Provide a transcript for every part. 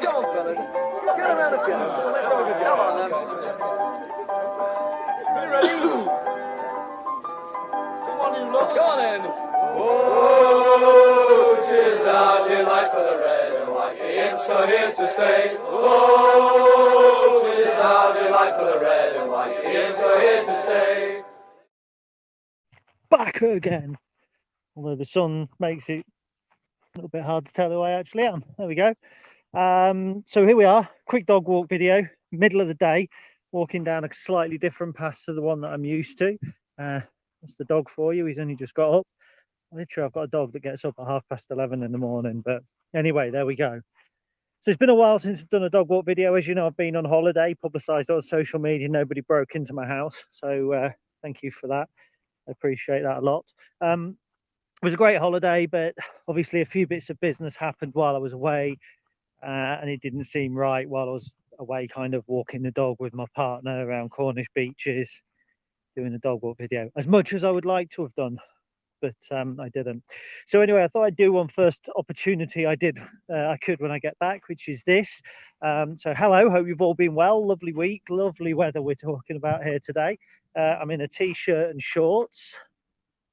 Come on, fellas. Get around the corner. Let's have a good go. Come on, then. You ready? Come on, you lot. Come on, then. Oh, 'tis our delight for the red and white. The imps are here to stay. Oh, 'tis our delight for the red and white. The imps are here to stay. Back again. Although the sun makes it a little bit hard to tell who I actually am. There we go. So here we are, quick dog walk video, middle of the day, walking down a slightly different path to the one that I'm used to. That's the dog for you. He's only just got up. Literally, I've got a dog that gets up at 11:30 in the morning. But anyway, there we go. So it's been a while since I've done a dog walk video. As you know, I've been on holiday, publicised on social media. Nobody broke into my house. So thank you for that. I appreciate that a lot. It was a great holiday, but obviously a few bits of business happened while I was away, and it didn't seem right while I was away, kind of walking the dog with my partner around Cornish beaches, doing a dog walk video, as much as I would like to have done, but I didn't. So anyway, I thought I'd do one first opportunity I could when I get back, which is this. So hello, hope you've all been well. Lovely week, lovely weather we're talking about here today. I'm in a t-shirt and shorts.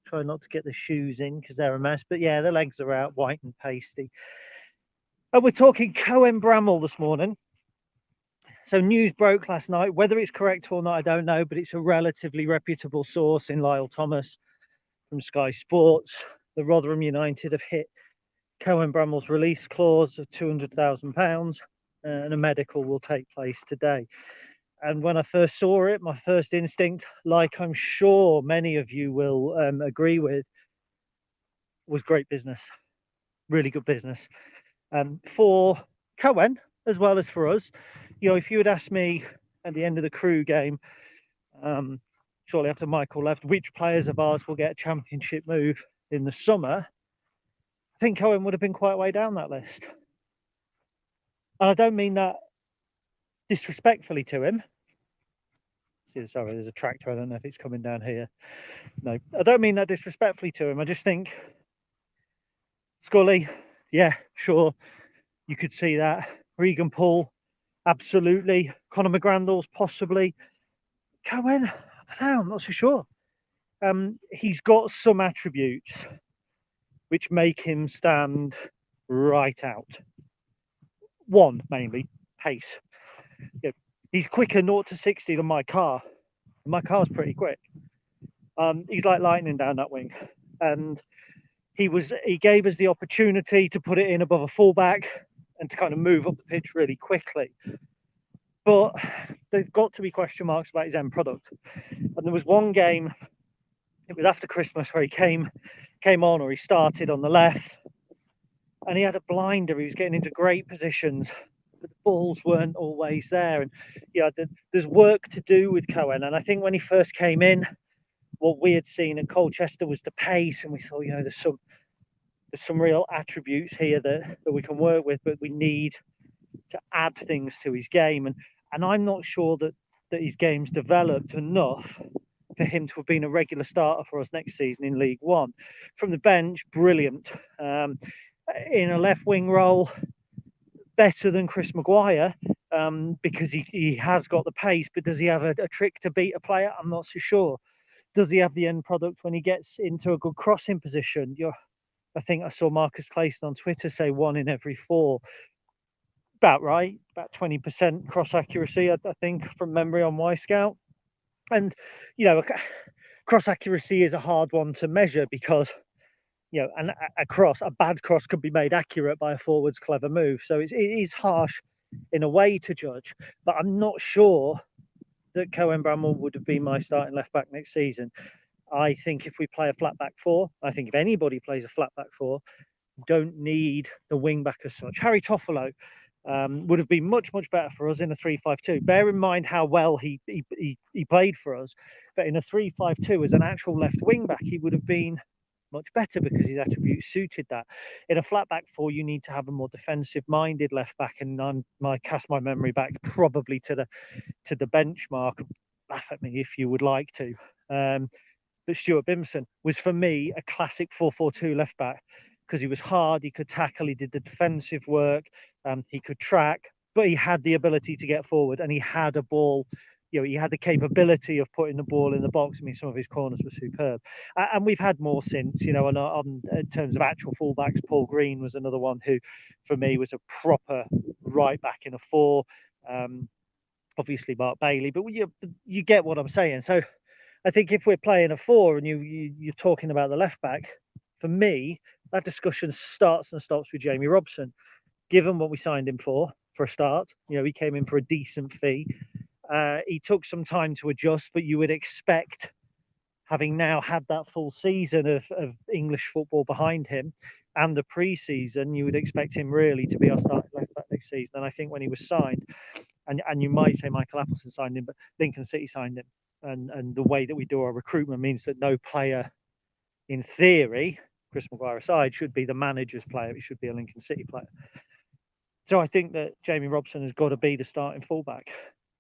Try not to get the shoes in because they're a mess, but yeah, the legs are out, white and pasty. And we're talking Cohen Bramall this morning. So news broke last night. Whether it's correct or not, I don't know, but it's a relatively reputable source in Lyle Thomas from Sky Sports. The Rotherham United have hit Cohen Bramall's release clause of £200,000, and a medical will take place today. And when I first saw it, my first instinct, like I'm sure many of you will agree with, was great business, really good business. For Cohen, as well as for us. You know, if you had asked me at the end of the Crew game, shortly after Michael left, which players of ours will get a championship move in the summer, I think Cohen would have been quite a way down that list. And I don't mean that disrespectfully to him. Sorry, there's a tractor. I don't know if it's coming down here. No, I don't mean that disrespectfully to him. I just think Scully, yeah, sure, you could see that. Regan Paul, absolutely. Conor McGrandles, possibly. Cohen, I don't know, I'm not so sure. He's got some attributes which make him stand right out. One, mainly, pace. Yeah, he's quicker 0 to 60 than my car. My car's pretty quick. He's like lightning down that wing. And he gave us the opportunity to put it in above a fullback and to kind of move up the pitch really quickly. But there's got to be question marks about his end product. And there was one game, it was after Christmas, where he came on, or he started on the left, and he had a blinder. He was getting into great positions, but the balls weren't always there. And yeah, there's work to do with Cohen. And I think when he first came in, what we had seen at Colchester was the pace, and we thought, you know, there's some real attributes here that we can work with, but we need to add things to his game. And I'm not sure that his game's developed enough for him to have been a regular starter for us next season in League One. From the bench, brilliant. In a left wing role, better than Chris Maguire, because he has got the pace, but does he have a trick to beat a player? I'm not so sure. Does he have the end product when he gets into a good crossing position? I think I saw Marcus Clayson on Twitter say 1 in every 4. About right, about 20% cross accuracy, I think, from memory on Y-Scout. And, you know, cross accuracy is a hard one to measure because, you know, a bad cross could be made accurate by a forward's clever move. So it is harsh in a way to judge, but I'm not sure that Cohen Bramall would have been my starting left back next season. I think if we play a flat back 4, I think if anybody plays a flat back 4, don't need the wing back as such. Harry Toffolo would have been much better for us in a 3-5-2. Bear in mind how well he played for us, but in a 3-5-2 as an actual left wing back, he would have been much better because his attributes suited that. In a flat back 4, you need to have a more defensive minded left back, and I cast my memory back probably to the benchmark. Laugh at me if you would like to. But Stuart Bimson was for me a classic 4-4-2 left back, because he was hard, he could tackle, he did the defensive work, he could track, but he had the ability to get forward, and he had a ball. He had the capability of putting the ball in the box. I mean, some of his corners were superb, and we've had more since. And in terms of actual fullbacks, Paul Green was another one who, for me, was a proper right back in a four. Obviously, Mark Bailey, but you get what I'm saying. So I think if we're playing a four and you're talking about the left back, for me, that discussion starts and stops with Jamie Robson. Given what we signed him for a start, he came in for a decent fee. He took some time to adjust, but you would expect, having now had that full season of English football behind him and the pre-season, you would expect him really to be our starting left back next season. And I think when he was signed, and you might say Michael Appleton signed him, but Lincoln City signed him. And the way that we do our recruitment means that no player, in theory, Chris Maguire aside, should be the manager's player. It should be a Lincoln City player. So I think that Jamie Robson has got to be the starting fullback.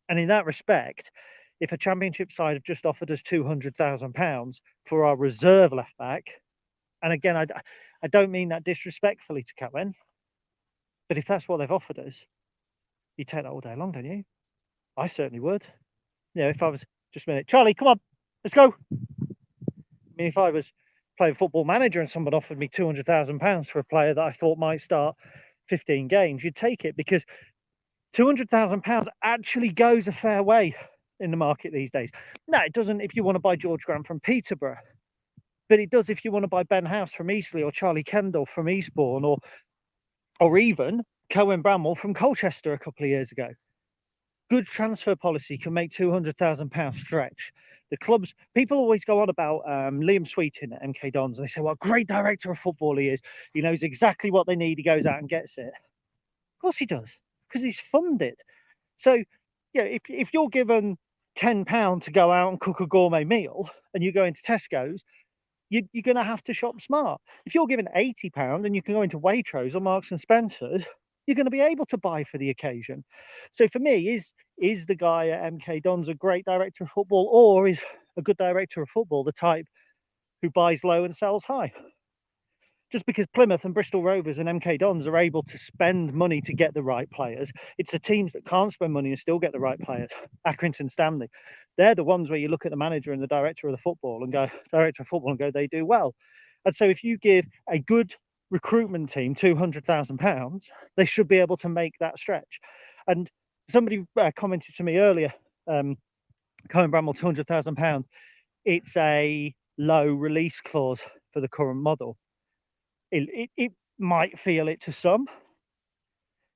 And in that respect, if a Championship side have just offered us £200,000 for our reserve left back, and again, I don't mean that disrespectfully to Cohen, but if that's what they've offered us, you take that all day long, don't you? I certainly would. If I was just a minute, Charlie, come on, let's go. I mean, if I was playing Football Manager and someone offered me £200,000 for a player that I thought might start 15 games, you'd take it, because £200,000 actually goes a fair way in the market these days. No, it doesn't if you want to buy George Grant from Peterborough, but it does if you want to buy Ben House from Eastleigh, or Charlie Kendall from Eastbourne, or even Cohen Bramall from Colchester a couple of years ago. Good transfer policy can make £200,000 stretch. The clubs, people always go on about Liam Sweeting at MK Dons, and they say, what a great director of football he is. He knows exactly what they need. He goes out and gets it. Of course he does, because he's funded. So, if you're given £10 to go out and cook a gourmet meal, and you go into Tesco's, you're going to have to shop smart. If you're given £80 and you can go into Waitrose or Marks and Spencer's, you're going to be able to buy for the occasion. So for me, is the guy at MK Dons a great director of football, or is a good director of football the type who buys low and sells high? Just because Plymouth and Bristol Rovers and MK Dons are able to spend money to get the right players, it's the teams that can't spend money and still get the right players. Accrington Stanley, they're the ones where you look at the manager and the director of football and go, they do well. And so if you give a good recruitment team £200,000, they should be able to make that stretch. And somebody commented to me earlier, Cohen Bramall, £200,000, it's a low release clause for the current model. It might feel it to some,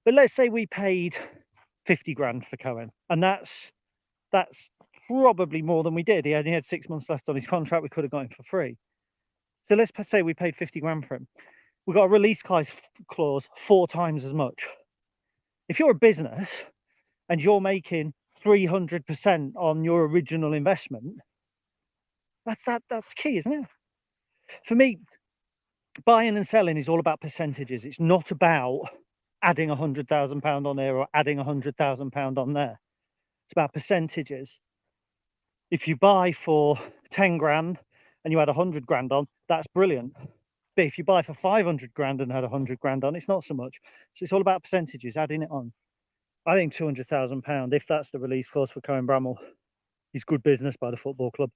but let's say we paid 50 grand for Cohen, and that's probably more than we did. He only had 6 months left on his contract. We could have got him for free. So let's say we paid 50 grand for him. We got a release clause 4 times as much. If you're a business and you're making 300% on your original investment, that's key, isn't it? For me, buying and selling is all about percentages. It's not about adding £100,000 on there or adding £100,000 on there. It's about percentages. If you buy for 10 grand and you add 100 grand on, that's brilliant. But if you buy for 500 grand and had 100 grand on, it's not so much. So it's all about percentages, adding it on. I think £200,000, if that's the release clause for Cohen Bramall, is good business by the football club.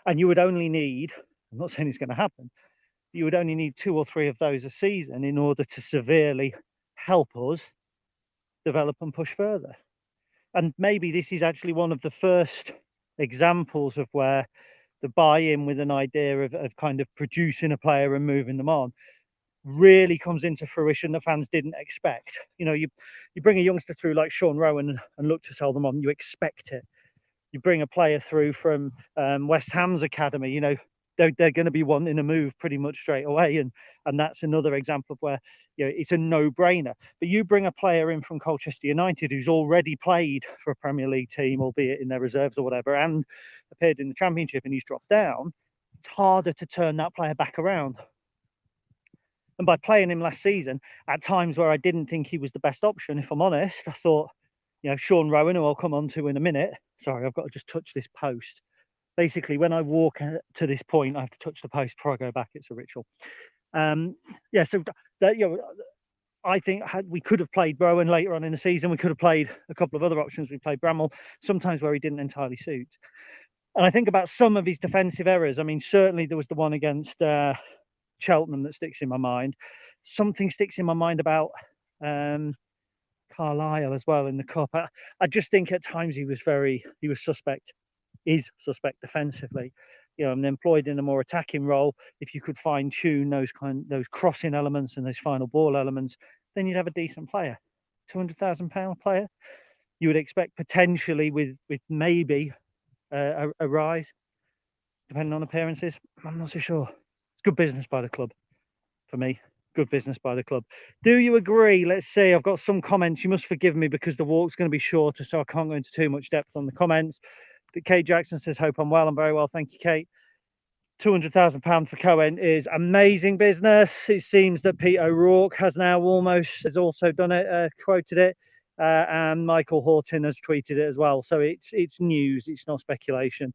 And you would only need, I'm not saying it's going to happen, you would only need 2 or 3 of those a season in order to severely help us develop and push further. And maybe this is actually one of the first examples of where the buy-in with an idea of kind of producing a player and moving them on really comes into fruition that fans didn't expect. You bring a youngster through like Sean Rowan and look to sell them on, you expect it. You bring a player through from West Ham's academy, they're going to be wanting to move pretty much straight away, and that's another example of where it's a no-brainer. But you bring a player in from Colchester United who's already played for a Premier League team, albeit in their reserves or whatever, and appeared in the Championship, and he's dropped down, it's harder to turn that player back around. And by playing him last season at times where I didn't think he was the best option, if I'm honest, I thought, Sean Rowan, who I'll come on to in a minute. Sorry, I've got to just touch this post. Basically, when I walk to this point, I have to touch the post before I go back. It's a ritual. Yeah, so that, I think we could have played Rowan later on in the season. We could have played a couple of other options. We played Bramall sometimes where he didn't entirely suit. And I think about some of his defensive errors. I mean, certainly there was the one against Cheltenham that sticks in my mind. Something sticks in my mind about Carlisle as well in the cup. I just think at times he was suspect, is suspect defensively. And employed in a more attacking role. If you could fine tune those crossing elements and those final ball elements, then you'd have a decent player. £200,000 player. You would expect potentially with maybe a rise, depending on appearances. I'm not so sure. It's good business by the club for me. Good business by the club. Do you agree? Let's see. I've got some comments. You must forgive me because the walk's going to be shorter, so I can't go into too much depth on the comments. But Kate Jackson says, hope I'm well. I'm very well. Thank you, Kate. £200,000 for Cohen is amazing business. It seems that Pete O'Rourke has also done it, quoted it, and Michael Horton has tweeted it as well. So it's news. It's not speculation.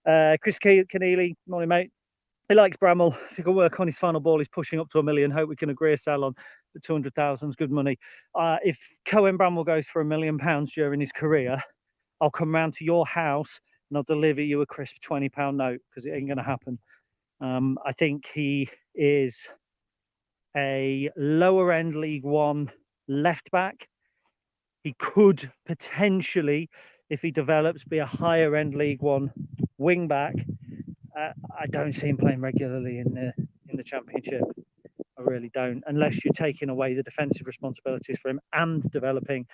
Chris Keneally, morning mate. He likes Bramall. If he can work on his final ball, he's pushing up to $1 million. Hope we can agree a sell on the 200,000 is good money. If Cohen Bramall goes for £1 million during his career, I'll come round to your house and I'll deliver you a crisp £20 note because it ain't going to happen. I think he is a lower end League One left back. He could potentially, if he develops, be a higher end League One wing back. I don't see him playing regularly in the Championship. I really don't, unless you're taking away the defensive responsibilities for him and developing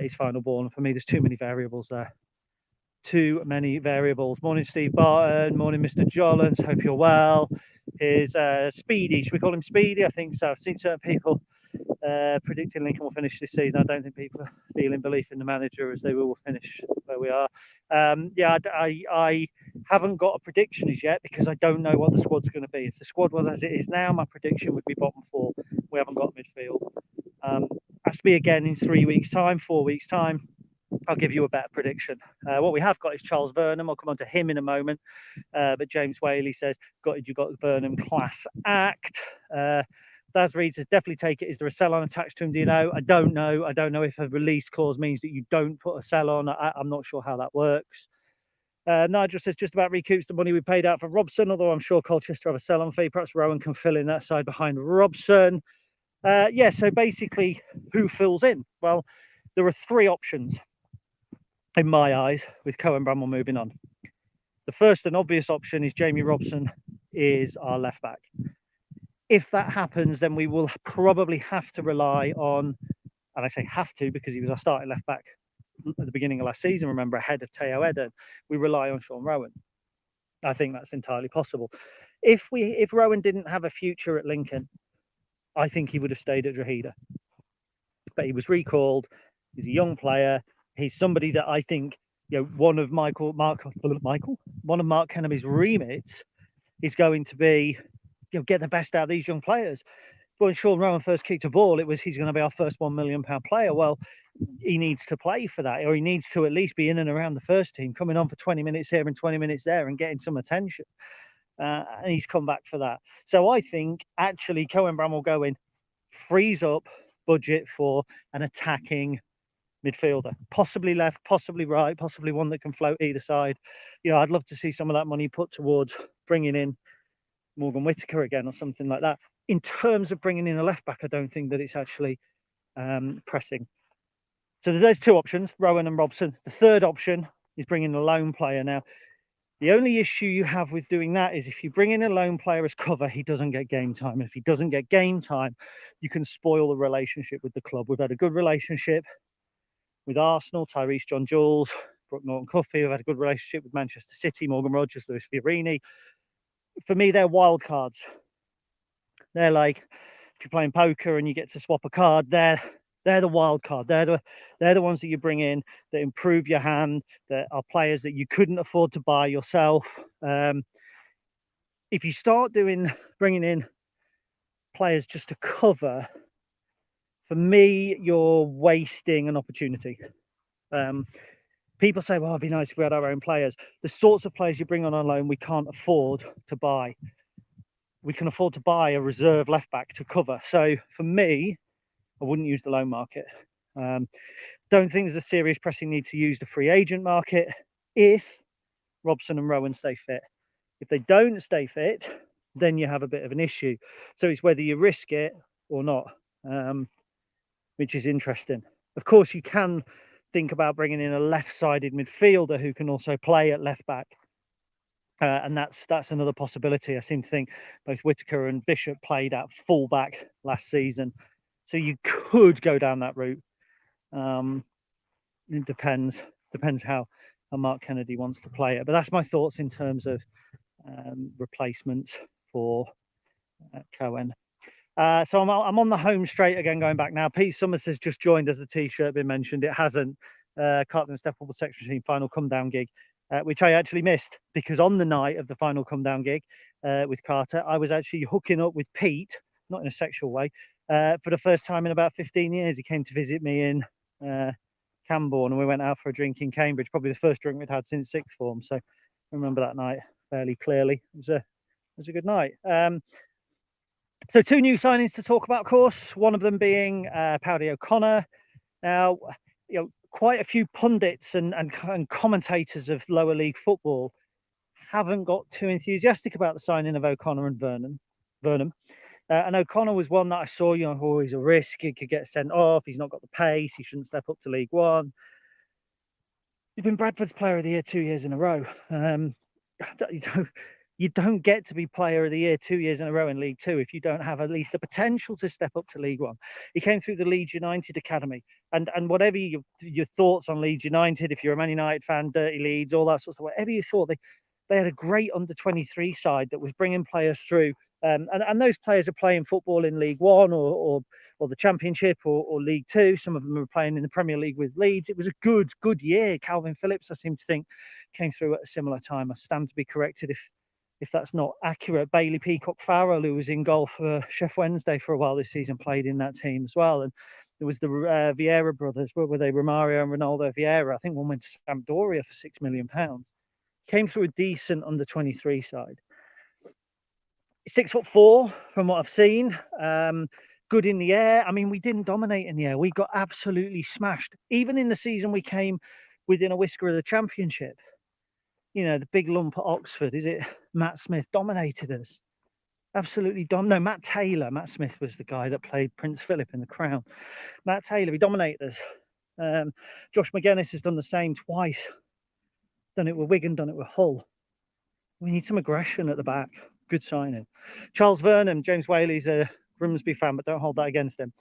his final ball. And for me, there's too many variables there. Too many variables. Morning, Steve Barton. Morning, Mr. Jollens. Hope you're well. Here's Speedy. Should we call him Speedy? I think so. I've seen certain people predicting Lincoln will finish this season. I don't think people are feeling belief in the manager as they will finish where we are. I haven't got a prediction as yet because I don't know what the squad's going to be. If the squad was as it is now, my prediction would be bottom four. We haven't got midfield. Ask me again in 3 weeks' time, 4 weeks' time. I'll give you a better prediction. What we have got is Charles Vernam. I'll come on to him in a moment. But James Whaley says, you got Vernam class act. Daz Reed says, definitely take it. Is there a sell on attached to him? Do you know? I don't know. I don't know if a release clause means that you don't put a sell on. I'm not sure how that works. Nigel says, just about recoups the money we paid out for Robson, although I'm sure Colchester have a sell on fee. Perhaps Rowan can fill in that side behind Robson. So basically, who fills in? Well, there are three options in my eyes with Cohen Bramall moving on. The first and obvious option is Jamie Robson is our left back. If that happens, then we will probably have to rely on, and I say have to because he was our starting left back at the beginning of last season, remember, ahead of Teo Eden. We rely on Sean Rowan. I think that's entirely possible. If Rowan didn't have a future at Lincoln, I think he would have stayed at Drogheda. But he was recalled. He's a young player. He's somebody that I think, one of Mark Kennedy's remits is going to be, get the best out of these young players. But when Sean Rowan first kicked a ball, he's going to be our first £1 million player. Well, he needs to play for that, or he needs to at least be in and around the first team, coming on for 20 minutes here and 20 minutes there and getting some attention. And he's come back for that. So I think actually Cohen Bramall going frees up budget for an attacking midfielder, possibly left, possibly right, possibly one that can float either side. I'd love to see some of that money put towards bringing in Morgan Whittaker again or something like that. In terms of bringing in a left back, I don't think that it's actually pressing. So there's two options, Rowan and Robson. The third option is bringing a lone player. Now, the only issue you have with doing that is if you bring in a lone player as cover, he doesn't get game time. And if he doesn't get game time, you can spoil the relationship with the club. We've had a good relationship with Arsenal, Tyrese John Jules, Brooke Norton-Cuffy. We've had a good relationship with Manchester City, Morgan Rogers, Lewis Fiorini. For me, they're wild cards. They're like, if you're playing poker and you get to swap a card, they're the wild card. They're the ones that you bring in that improve your hand, that are players that you couldn't afford to buy yourself. If you start bringing in players just to cover, for me, you're wasting an opportunity. People say, well, it'd be nice if we had our own players. The sorts of players you bring on loan, we can't afford to buy. we can afford to buy a reserve left back to cover. So for me, I wouldn't use the loan market. Don't think there's a serious pressing need to use the free agent market if Robson and Rowan stay fit. If they don't stay fit, then you have a bit of an issue. So it's whether you risk it or not, which is interesting. Of course, you can think about bringing in a left-sided midfielder who can also play at left back. And that's another possibility. I seem to think both Whitaker and Bishop played at full back last season. So you could go down that route. It depends how Mark Kennedy wants to play it. But that's my thoughts in terms of replacements for Cohen. So I'm on the home straight again, going back now. Pete Summers has just joined as the T-shirt been mentioned. It hasn't. Carlton Step Up Section Team final come down gig, which I actually missed because on the night of the final come down gig with Carter, I was actually hooking up with Pete, not in a sexual way, for the first time in about 15 years. He came to visit me in Camborne, and we went out for a drink in Cambridge, probably the first drink we'd had since sixth form. So I remember that night fairly clearly. It was a good night. So two new signings to talk about, of course, one of them being Paddy O'Connor. Now, quite a few pundits and commentators of lower league football haven't got too enthusiastic about the signing of O'Connor and Burnham. And O'Connor was one that I saw, he's a risk. He could get sent off. He's not got the pace. He shouldn't step up to League One. He's been Bradford's Player of the Year 2 years in a row. You don't get to be Player of the Year 2 years in a row in League Two if you don't have at least the potential to step up to League One. He came through the Leeds United Academy, and whatever your thoughts on Leeds United, if you're a Man United fan, dirty Leeds, all that sort of stuff, whatever you thought, they had a great under-23 side that was bringing players through, and those players are playing football in League One or the Championship or League Two. Some of them are playing in the Premier League with Leeds. It was a good year. Calvin Phillips, I seem to think, came through at a similar time. I stand to be corrected if that's not accurate. Bailey Peacock Farrell, who was in goal for Sheff Wednesday for a while this season, played in that team as well. And there was the Vieira brothers. Where were they? Romario and Ronaldo Vieira. I think one went to Sampdoria for £6 million. Came through a decent under-23 side. 6'4" from what I've seen. Good in the air. I mean, we didn't dominate in the air. We got absolutely smashed. Even in the season we came within a whisker of the Championship. The big lump at Oxford, is it Matt Smith dominated us? Absolutely No, Matt Taylor. Matt Smith was the guy that played Prince Philip in The Crown. Matt Taylor, he dominated us. Josh McGuinness has done the same twice. Done it with Wigan, done it with Hull. We need some aggression at the back. Good signing. Charles Vernon, James Whaley's a Grimsby fan, but don't hold that against him.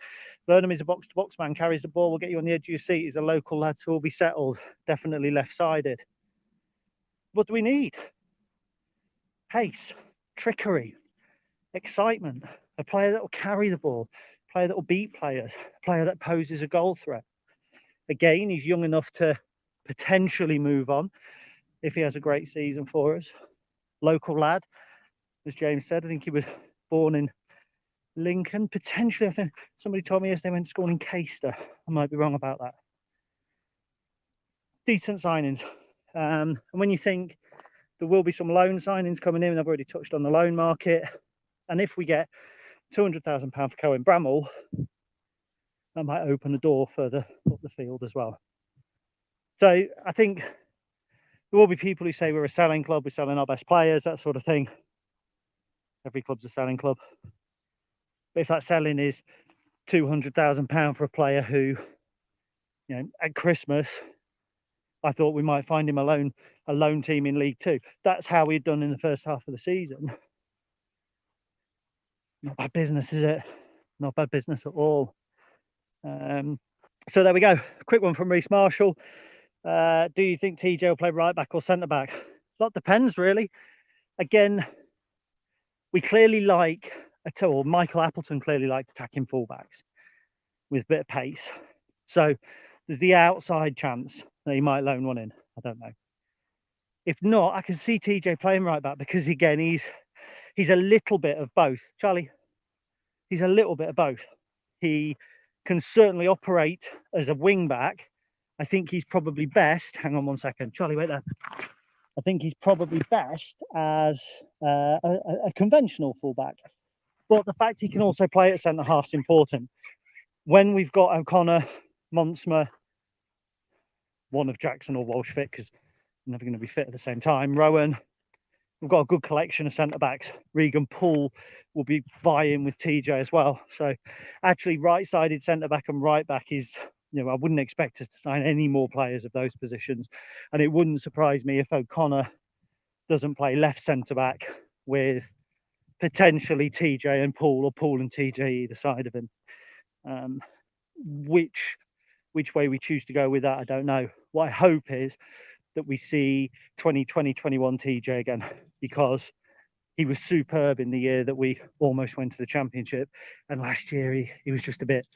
Vernon is a box-to-box man, carries the ball, will get you on the edge of your seat. He's a local lad who will be settled, definitely left-sided. What do we need? Pace, trickery, excitement, a player that will carry the ball, a player that will beat players, a player that poses a goal threat. Again, he's young enough to potentially move on if he has a great season for us. Local lad, as James said, I think he was born in Lincoln. Potentially, I think somebody told me yesterday he went to school in Caister. I might be wrong about that. Decent signings. And when you think there will be some loan signings coming in, I've already touched on the loan market. And if we get £200,000 for Cohen Bramall, that might open the door further up the field as well. So I think there will be people who say we're a selling club, we're selling our best players, that sort of thing. Every club's a selling club. But if that selling is £200,000 for a player who, at Christmas, I thought we might find him a loan team in League Two. That's how we'd done in the first half of the season. Not bad business, is it? Not bad business at all. So there we go. A quick one from Reece Marshall. Do you think TJ will play right back or centre back? A lot depends, really. Again, we clearly Michael Appleton clearly liked attacking fullbacks with a bit of pace. So there's the outside chance that he might loan one in. I don't know. If not, I can see TJ playing right back because, again, he's a little bit of both. Charlie, he's a little bit of both. He can certainly operate as a wing back. I think he's probably best. Hang on one second. Charlie, wait there. I think he's probably best as a conventional fullback. But the fact he can also play at centre half is important. When we've got O'Connor, Monsma, one of Jackson or Walsh fit, because they're never going to be fit at the same time, Rowan, we've got a good collection of centre backs. Regan Poole will be vying with TJ as well. So actually right-sided centre back and right back is, I wouldn't expect us to sign any more players of those positions. And it wouldn't surprise me if O'Connor doesn't play left centre back with potentially TJ and Poole, or Poole and TJ either side of him. Which way we choose to go with that, I don't know. What I hope is that we see 2020-21 TJ again, because he was superb in the year that we almost went to the championship. And last year he was just a bit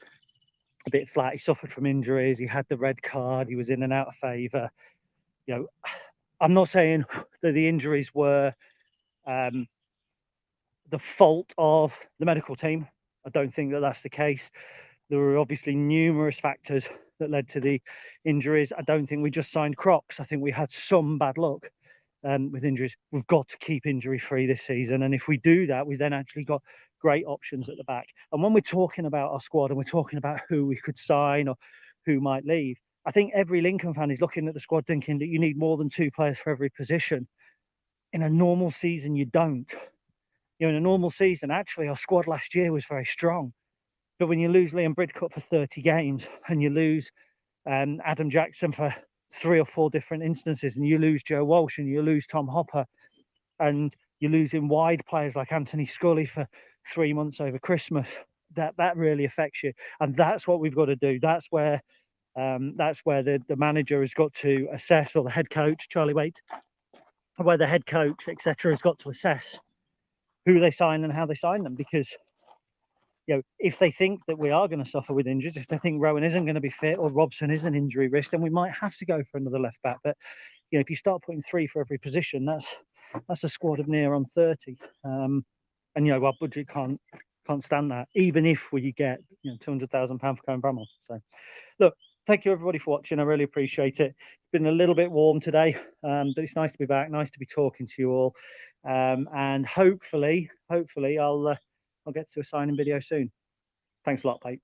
flat. He suffered from injuries. He had the red card. He was in and out of favour. I'm not saying that the injuries were the fault of the medical team. I don't think that that's the case. There were obviously numerous factors that led to the injuries. I don't think we just signed Crocs. I think we had some bad luck with injuries. We've got to keep injury free this season. And if we do that, we then actually got great options at the back. And when we're talking about our squad and we're talking about who we could sign or who might leave, I think every Lincoln fan is looking at the squad thinking that you need more than 2 players for every position. In a normal season, you don't. In a normal season, actually, our squad last year was very strong. But when you lose Liam Bridcutt for 30 games and you lose Adam Jackson for 3 or 4 different instances, and you lose Joe Walsh and you lose Tom Hopper, and you're losing wide players like Anthony Scully for 3 months over Christmas, that really affects you. And that's what we've got to do. That's where the manager has got to assess, or the head coach, Charlie Waite, where the head coach, etc., has got to assess who they sign and how they sign them. Because if they think that we are going to suffer with injuries, if they think Rowan isn't going to be fit or Robson is an injury risk, then we might have to go for another left back. But if you start putting 3 for every position, that's a squad of near on 30, and our budget can't stand that, even if we get £200,000 for Cohen Bramall. So look, thank you everybody for watching. I really appreciate it. It's been a little bit warm today, but it's nice to be back, nice to be talking to you all, and hopefully I'll get to a signing video soon. Thanks a lot, mate.